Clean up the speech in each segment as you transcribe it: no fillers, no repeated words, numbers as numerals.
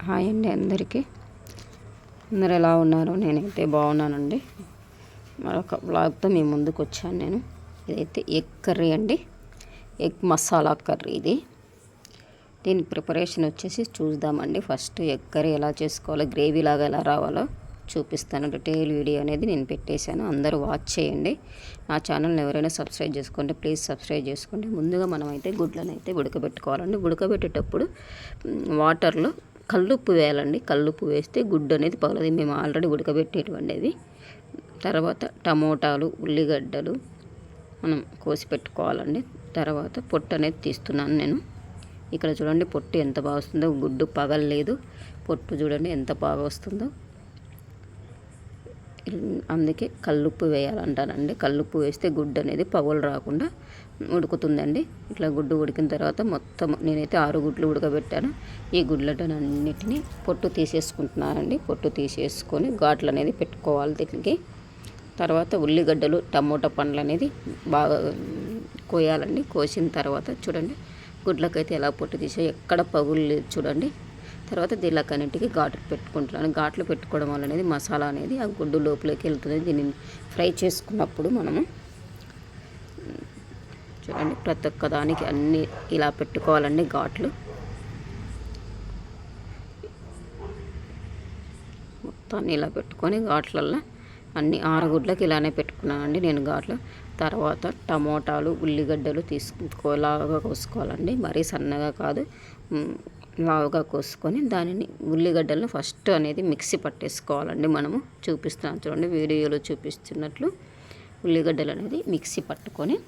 Hi అండి అందరికీ. అందరు ఎలా ఉన్నారు? నేనైతే బాగున్నానండి. మరొక బ్లాగ్తో మీ ముందుకు వచ్చాను నేను. ఇదైతే ఎగ్ కర్రీ అండి, ఎగ్ మసాలా కర్రీ. దీని ప్రిపరేషన్ వచ్చేసి చూద్దామండి. ఫస్ట్ ఎగ్ కర్రీ ఎలా చేసుకోవాలో, గ్రేవీ లాగా ఎలా రావాలో చూపిస్తాను. డీటెయిల్ వీడియో అనేది నేను పెట్టేశాను, అందరూ వాచ్ చేయండి. నా ఛానల్ని ఎవరైనా సబ్స్క్రైబ్ చేసుకోండి, ప్లీజ్ సబ్స్క్రైబ్ చేసుకోండి. ముందుగా మనం అయితే గుడ్లను అయితే ఉడకబెట్టుకోవాలండి. ఉడకబెట్టేటప్పుడు వాటర్లో కల్లుప్పు వేయాలండి. కల్లుప్పు వేస్తే గుడ్డు అనేది పగలది. మేము ఆల్రెడీ ఉడకబెట్టేటువంటిది. తర్వాత టమోటాలు, ఉల్లిగడ్డలు మనం కోసి పెట్టుకోవాలండి. తర్వాత పొట్టు అనేది తీస్తున్నాను నేను. ఇక్కడ చూడండి పొట్టు ఎంత బాగా వస్తుందో, గుడ్డు పగలలేదు. పొట్టు చూడండి ఎంత బాగా వస్తుందో. అందుకే కల్లుప్పు వేయాలంటానండి. కల్లుప్పు వేస్తే గుడ్డు అనేది పగులు రాకుండా ఉడుకుతుందండి. ఇట్లా గుడ్డు ఉడికిన తర్వాత మొత్తం నేనైతే 6 గుడ్లు ఉడకబెట్టాను. ఈ గుడ్లటన్నిటిని పొట్టు తీసేసుకుంటున్నానండి. పొట్టు తీసేసుకొని ఘాట్లు అనేది పెట్టుకోవాలి దీనికి. తర్వాత ఉల్లిగడ్డలు, టమోటా పండ్లు అనేది బాగా కోయాలండి. కోసిన తర్వాత చూడండి గుడ్లకైతే ఎలా పొట్టు తీసా, ఎక్కడ పగులు లేదు చూడండి. తర్వాత దీనికన్నింటికి ఘాట్లు పెట్టుకుంటున్నాను. ఘాట్లు పెట్టుకోవడం వల్ల అనేది మసాలా అనేది ఆ గుడ్డు లోపలికి వెళ్తుంది. దీన్ని ఫ్రై చేసుకున్నప్పుడు మనము చూడండి ప్రతి ఒక్క దానికి అన్నీ ఇలా పెట్టుకోవాలండి ఘాట్లు. మొత్తాన్ని ఇలా పెట్టుకొని ఘాట్లల్లో అన్ని 6 గుడ్లకి ఇలానే పెట్టుకున్నానండి నేను ఘాట్లు. తర్వాత టమోటాలు, ఉల్లిగడ్డలు లావుగా కోసుకోవాలండి. మరీ సన్నగా కాదు, లావుగా కోసుకొని దానిని ఉల్లిగడ్డలను ఫస్ట్ అనేది మిక్సీ పట్టేసుకోవాలండి. మనము చూపిస్తున్నాను చూడండి, వీడియోలో చూపిస్తున్నట్లు ఉల్లిగడ్డలు అనేది మిక్సీ పట్టుకొని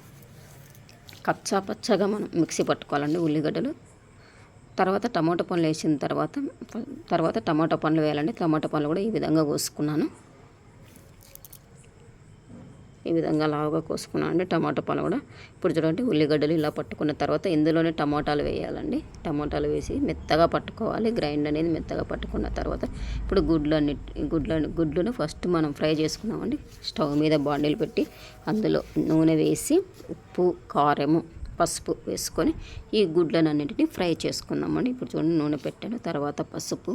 కచ్చా పచ్చగా మనం మిక్సీ పట్టుకోవాలండి ఉల్లిగడ్డలు. తర్వాత టమాటా పండ్లు వేసిన తర్వాత టమాటా పండ్లు వేయాలండి. టమాటా పండ్లు కూడా ఈ విధంగా కోసుకున్నాను. ఈ విధంగా లావుగా కోసుకున్నాను అండి టమాటా పండ్లు కూడా. ఇప్పుడు చూడండి ఉల్లిగడ్డలు ఇలా పట్టుకున్న తర్వాత ఇందులోనే టమాటాలు వేయాలండి. టమాటాలు వేసి మెత్తగా పట్టుకోవాలి. గ్రైండ్ అనేది మెత్తగా పట్టుకున్న తర్వాత ఇప్పుడు గుడ్లను ఫస్ట్ మనం ఫ్రై చేసుకున్నామండి. స్టవ్ మీద బాండీలు పెట్టి అందులో నూనె వేసి ఉప్పు, కారము, పసుపు వేసుకొని ఈ గుడ్లనన్నింటినీ ఫ్రై చేసుకుందామండి. ఇప్పుడు చూడండి నూనె పెట్టాను. తర్వాత పసుపు,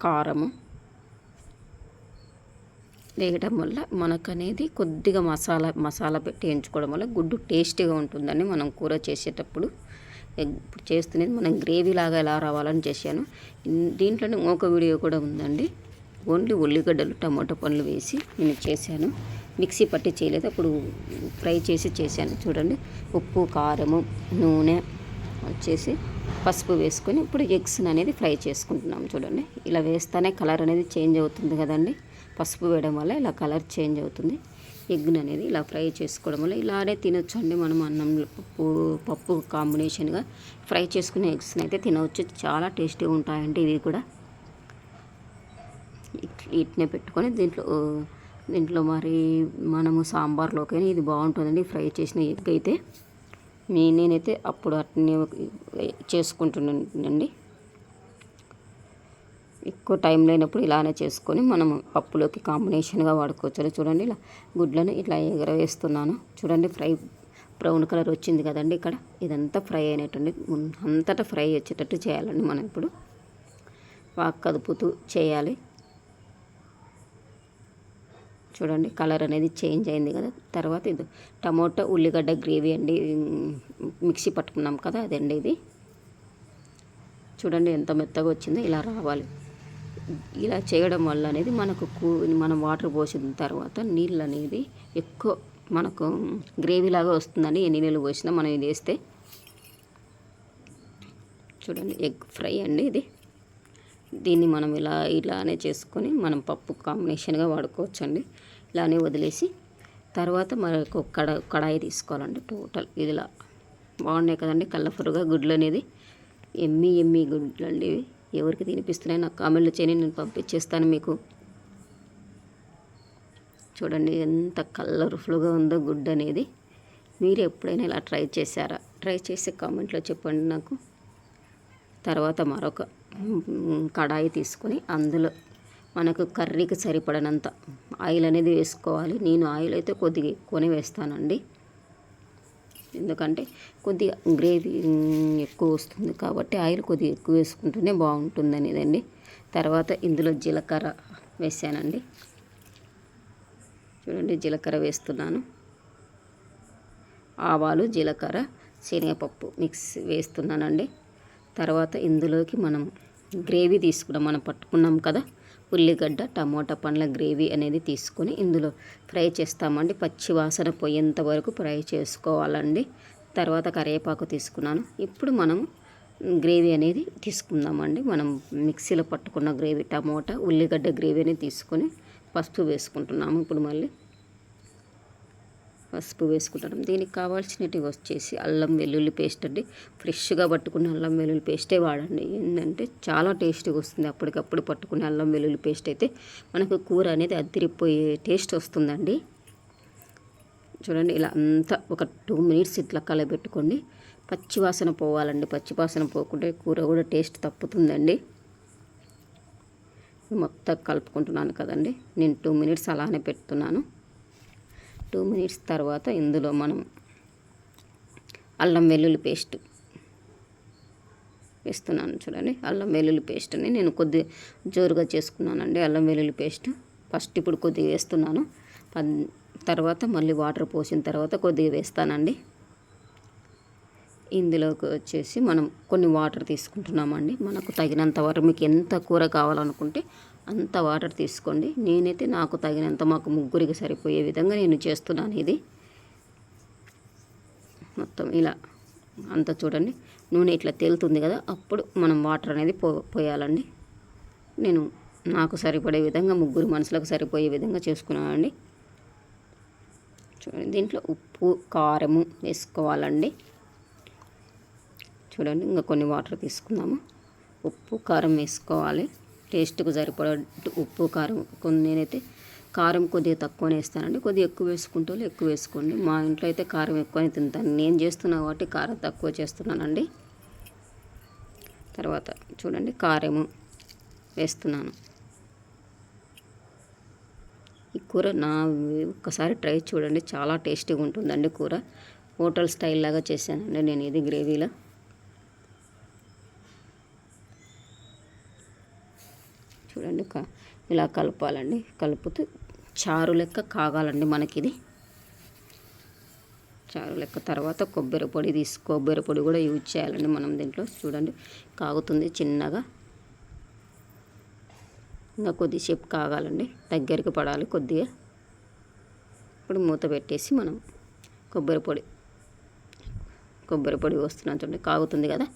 కారము వేయడం వల్ల మనకు అనేది కొద్దిగా మసాలా పెట్టి ఎంచుకోవడం వల్ల గుడ్డు టేస్టీగా ఉంటుందని మనం కూర చేసేటప్పుడు. ఇప్పుడు చేస్తున్నది మనం గ్రేవీ లాగా ఎలా రావాలని చేశాను. దీంట్లోనే ఇంకొక వీడియో కూడా ఉందండి. ఓన్లీ ఉల్లిగడ్డలు, టమాటో పండ్లు వేసి నేను చేశాను. మిక్సీ పట్టి చేయలేదు, అప్పుడు ఫ్రై చేసి చేశాను. చూడండి ఉప్పు, కారము, నూనె వచ్చేసి పసుపు వేసుకొని ఇప్పుడు ఎగ్స్ అనేది ఫ్రై చేసుకుంటున్నాం. చూడండి ఇలా వేస్తేనే కలర్ అనేది చేంజ్ అవుతుంది కదండి. పసుపు వేయడం వల్ల ఇలా కలర్ చేంజ్ అవుతుంది. ఎగ్ని అనేది ఇలా ఫ్రై చేసుకోవడం వల్ల ఇలానే తినొచ్చు అండి. మనం అన్నంలో పప్పు కాంబినేషన్గా ఫ్రై చేసుకునే ఎగ్స్ని అయితే తినవచ్చు. చాలా టేస్టీగా ఉంటాయండి ఇవి కూడా. వీటినే పెట్టుకొని దీంట్లో మరి మనము సాంబార్లోకైనా ఇది బాగుంటుందండి. ఫ్రై చేసిన ఎగ్ అయితే నేనైతే అప్పుడు అట్నే చేసుకుంటున్నానండి. ఎక్కువ టైం లేనప్పుడు ఇలానే చేసుకొని మనము పప్పులోకి కాంబినేషన్గా వాడుకోవచ్చు. చూడండి ఇలా గుడ్లను ఇట్లా ఎగరవేస్తున్నాను. చూడండి బ్రౌన్ కలర్ వచ్చింది కదండి. ఇక్కడ ఇదంతా ఫ్రై అయినట్టుండి అంతటా ఫ్రై వచ్చేటట్టు చేయాలండి. మనం ఇప్పుడు బాగా కదుపుతూ చేయాలి. చూడండి కలర్ అనేది చేంజ్ అయింది కదా. తర్వాత ఇది టమోటా ఉల్లిగడ్డ గ్రేవీ అండి, మిక్సీ పట్టుకున్నాం కదా అదండి ఇది. చూడండి ఎంత మెత్తగా వచ్చిందో. ఇలా రావాలి. ఇలా చేయడం వల్ల అనేది మనం వాటర్ పోసిన తర్వాత నీళ్ళు అనేది ఎక్కువ మనకు గ్రేవీ లాగా వస్తుందండి. ఎన్ని నీళ్ళు పోసినా మనం ఇది వేస్తే. చూడండి ఎగ్ ఫ్రై అండి ఇది. దీన్ని మనం ఇలానే చేసుకొని మనం పప్పు కాంబినేషన్గా వాడుకోవచ్చండి. ఇలానే వదిలేసి తర్వాత మరొక కడాయి తీసుకోవాలండి. టోటల్ ఇదిలా బాగున్నాయి కదండి కలర్ఫుల్గా గుడ్లు అనేది. ఎమ్మి గుడ్లు అండి ఇవి. ఎవరికి తినిపిస్తున్నాయి నాకు కామెంట్లు చేయని, నేను పంపించేస్తాను మీకు. చూడండి ఎంత కలర్ఫుల్గా ఉందో గుడ్డు అనేది. మీరు ఎప్పుడైనా ఇలా ట్రై చేశారా? ట్రై చేసి కామెంట్లో చెప్పండి నాకు. తర్వాత మరొక కడాయి తీసుకొని అందులో మనకు కర్రీకి సరిపడనంత ఆయిల్ అనేది వేసుకోవాలి. నేను ఆయిల్ అయితే కొద్దిగా ఎక్కువనే వేస్తానండి. ఎందుకంటే కొద్దిగా గ్రేవీ ఎక్కువ వస్తుంది కాబట్టి ఆయిల్ కొద్దిగా ఎక్కువ వేసుకుంటూనే బాగుంటుంది అనేదండి. తర్వాత ఇందులో జీలకర్ర వేసానండి. చూడండి జీలకర్ర వేస్తున్నాను. ఆవాలు, జీలకర్ర, శనగపప్పు మిక్స్ వేస్తున్నానండి. తర్వాత ఇందులోకి మనం గ్రేవీ మనం పట్టుకున్నాం కదా, ఉల్లిగడ్డ టమోటా పండ్ల గ్రేవీ అనేది తీసుకొని ఇందులో ఫ్రై చేస్తామండి. పచ్చి వాసన పోయేంత వరకు ఫ్రై చేసుకోవాలండి. తర్వాత కరివేపాకు తీసుకున్నాను. ఇప్పుడు మనం గ్రేవీ అనేది తీసుకుందామండి. మనం మిక్సీలో పట్టుకున్న గ్రేవీ టమోటా ఉల్లిగడ్డ గ్రేవీ అనేది తీసుకొని పసుపు వేసుకుంటున్నాము. ఇప్పుడు మళ్ళీ పసుపు వేసుకుంటాం. దీనికి కావాల్సినవి వచ్చేసి అల్లం వెల్లుల్లి పేస్ట్ అండి. ఫ్రెష్గా పట్టుకున్న అల్లం వెల్లుల్లి పేస్టే వాడండి. ఏంటంటే చాలా టేస్టీగా వస్తుంది. అప్పటికప్పుడు పట్టుకునే అల్లం వెల్లుల్లి పేస్ట్ అయితే మనకు కూర అనేది అదిరిపోయే టేస్ట్ వస్తుందండి. చూడండి ఇలా అంతా ఒక 2 మినిట్స్ ఇట్లా కలబెట్టుకోండి. పచ్చివాసన పోవాలండి. పచ్చివాసన పోకుంటే కూర కూడా టేస్ట్ తప్పుతుందండి. మొత్తం కలుపుకుంటున్నాను కదండి. నేను 2 మినిట్స్ అలానే పెడుతున్నాను. 2 మినిట్స్ తర్వాత ఇందులో మనం అల్లం వెల్లుల్లి పేస్ట్ వేస్తున్నాను. చూడండి అల్లం వెల్లుల్లి పేస్ట్ని నేను కొద్దిగా జోరుగా చేసుకున్నానండి. అల్లం వెల్లుల్లి పేస్ట్ ఫస్ట్ ఇప్పుడు కొద్దిగా వేస్తున్నాను. తర్వాత మళ్ళీ వాటర్ పోసిన తర్వాత కొద్దిగా వేస్తానండి. ఇందులోకి వచ్చేసి మనం కొన్ని వాటర్ తీసుకుంటున్నామండి. మనకు తగినంత వరకు మీకు ఎంత కూర కావాలనుకుంటే అంత వాటర్ తీసుకోండి. నేనైతే నాకు తగినంత మాకు ముగ్గురికి సరిపోయే విధంగా నేను చేస్తున్నాను. ఇది మొత్తం ఇలా అంతా చూడండి నూనె ఇట్లా తేలుతుంది కదా, అప్పుడు మనం వాటర్ అనేది పోయాలండి. నేను నాకు సరిపడే విధంగా ముగ్గురు మనుషులకు సరిపోయే విధంగా చేసుకున్నానండి. చూడండి దీంట్లో ఉప్పు కారము వేసుకోవాలండి. చూడండి ఇంకా కొన్ని వాటర్ తీసుకుందాము. ఉప్పు కారం వేసుకోవాలి. టేస్ట్కు సరిపడట్టు ఉప్పు కారం. నేనైతే కారం కొద్దిగా తక్కువనే వేస్తానండి. కొద్దిగా ఎక్కువ వేసుకుంటే ఎక్కువ వేసుకోండి. మా ఇంట్లో అయితే కారం ఎక్కువనే తింటాను. నేను చేస్తున్నా కాబట్టి కారం తక్కువ చేస్తున్నానండి. తర్వాత చూడండి కారము వేస్తున్నాను. ఈ కూర ఒక్కసారి ట్రై చూడండి, చాలా టేస్టీగా ఉంటుందండి కూర. హోటల్ స్టైల్ లాగా చేశానండి నేను ఇది గ్రేవీలో. చూడండి ఇలా కలపాలండి. కలుపుతూ చారు లెక్క కాగాలండి మనకి ఇది. చారు లెక్క తర్వాత కొబ్బరి పొడి కూడా యూజ్ చేయాలండి మనం దీంట్లో. చూడండి కాగుతుంది చిన్నగా. ఇంకా కొద్దిసేపు కాగాలండి, దగ్గరికి పడాలి కొద్దిగా. ఇప్పుడు మూత పెట్టేసి మనం కొబ్బరి పొడి వస్తున్నాను చూడండి, కాగుతుంది కదా.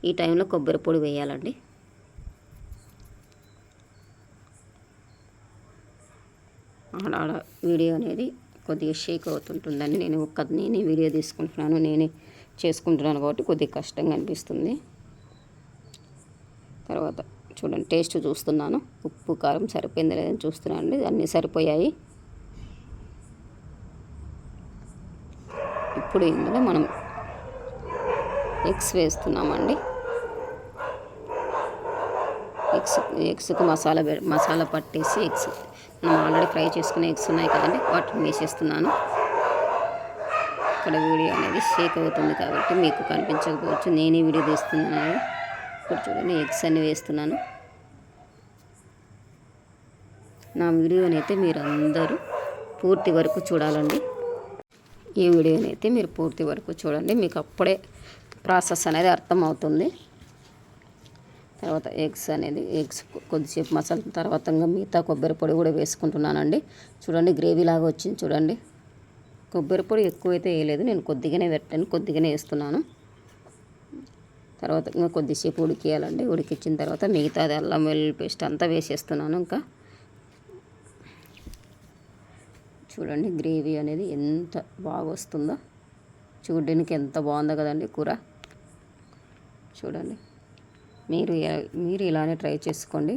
ఈ టైంలో కొబ్బరి పొడి వేయాలండి. ఆడ వీడియో అనేది కొద్దిగా షేక్ అవుతుంటుందండి. నేనే వీడియో తీసుకుంటున్నాను, నేనే చేసుకుంటున్నాను కాబట్టి కొద్దిగా కష్టంగా అనిపిస్తుంది. తర్వాత చూడండి టేస్ట్ చూస్తున్నాను, ఉప్పు కారం సరిపోయింది లేదని చూస్తున్నాను అండి. అన్నీ సరిపోయాయి. ఇప్పుడు ఇందులో మనం ఎగ్స్ వేస్తున్నామండి. ఎగ్స్కి మసాలా పట్టేసి ఎగ్స్ మనం ఆల్రెడీ ఫ్రై చేసుకునే ఎగ్స్ ఉన్నాయి కదండి, వాటిని వేసేస్తున్నాను. ఇక్కడ వీడియో అనేది షేక్ అవుతుంది కాబట్టి మీకు కనిపించకపోవచ్చు, నేనే వీడియో తీస్తున్నాను. ఇప్పుడు చూడండి ఎగ్స్ అన్ని వేస్తున్నాను. నా వీడియోనైతే మీరు అందరూ పూర్తి వరకు చూడాలండి. ఈ వీడియోనైతే మీరు పూర్తి వరకు చూడండి, మీకు అప్పుడే ప్రాసెస్ అనేది అర్థమవుతుంది. తర్వాత ఎగ్స్ కొద్దిసేపు మసాలా తర్వాత మిగతా కొబ్బరి పొడి కూడా వేసుకుంటున్నానండి. చూడండి గ్రేవీ లాగా వచ్చింది చూడండి. కొబ్బరి పొడి ఎక్కువైతే వేయలేదు, నేను కొద్దిగానే పెట్టాను, కొద్దిగానే వేస్తున్నాను. తర్వాత ఇంకా కొద్దిసేపు ఉడికేయాలండి. ఉడికించిన తర్వాత మిగతాది అల్లం వెల్లుల్లి పేస్ట్ అంతా వేసేస్తున్నాను. ఇంకా చూడండి గ్రేవీ అనేది ఎంత బాగా వస్తుందో, చూడడానికి ఎంత బాగుందో కదండి కూర. చూడండి మీరు ఇలానే ట్రై చేసుకోండి.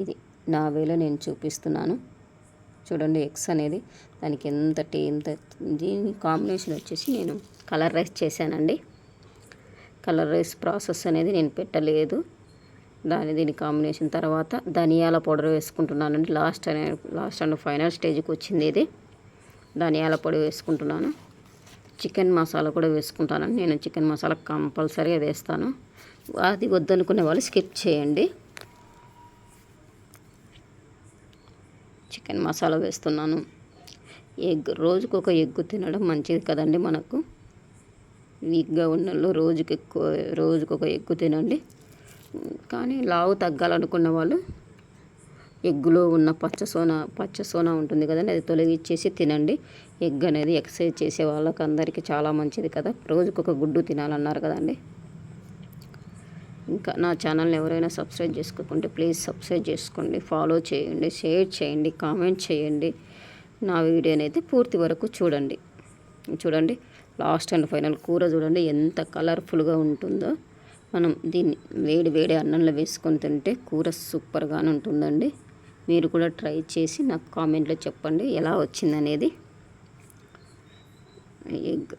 ఇది నా వేలో నేను చూపిస్తున్నాను. చూడండి ఎగ్స్ అనేది దానికి దీని కాంబినేషన్ వచ్చేసి నేను కలర్ రైస్ చేశానండి. కలర్ రైస్ ప్రాసెస్ అనేది నేను పెట్టలేదు. దీని కాంబినేషన్ తర్వాత ధనియాల పౌడర్ వేసుకుంటున్నానండి. లాస్ట్ అండ్ ఫైనల్ స్టేజ్కి వచ్చింది ఇది. ధనియాల పొడి వేసుకుంటున్నాను. చికెన్ మసాలా కూడా వేసుకుంటానండి. నేను చికెన్ మసాలా కంపల్సరీగా వేస్తాను. అది వద్దనుకునే వాళ్ళు స్కిప్ చేయండి. చికెన్ మసాలా వేస్తున్నాను. ఎగ్, రోజుకొక ఎగ్ తినడం మంచిది కదండి మనకు. వీక్గా ఉన్న రోజుకొక ఎగ్ తినండి. కానీ లావు తగ్గాలనుకున్న వాళ్ళు ఎగ్గులో ఉన్న పచ్చసోన ఉంటుంది కదండి, అది తొలగించేసి తినండి. ఎగ్ అనేది ఎక్సర్సైజ్ చేసే వాళ్ళకి అందరికీ చాలా మంచిది కదా. రోజుకొక గుడ్డు తినాలన్నారు కదండి. ఇంకా నా ఛానల్ని ఎవరైనా సబ్స్క్రైబ్ చేసుకోకుంటే ప్లీజ్ సబ్స్క్రైబ్ చేసుకోండి, ఫాలో చేయండి, షేర్ చేయండి, కామెంట్ చేయండి. నా వీడియోని అయితే పూర్తి వరకు చూడండి. లాస్ట్ అండ్ ఫైనల్ కూర చూడండి ఎంత కలర్ఫుల్గా ఉంటుందో. మనం దీన్ని వేడి అన్నంలో వేసుకొని తింటే కూర సూపర్గానే ఉంటుందండి. మీరు కూడా ట్రై చేసి నాకు కామెంట్లో చెప్పండి ఎలా వచ్చిందనేది. ఎగ్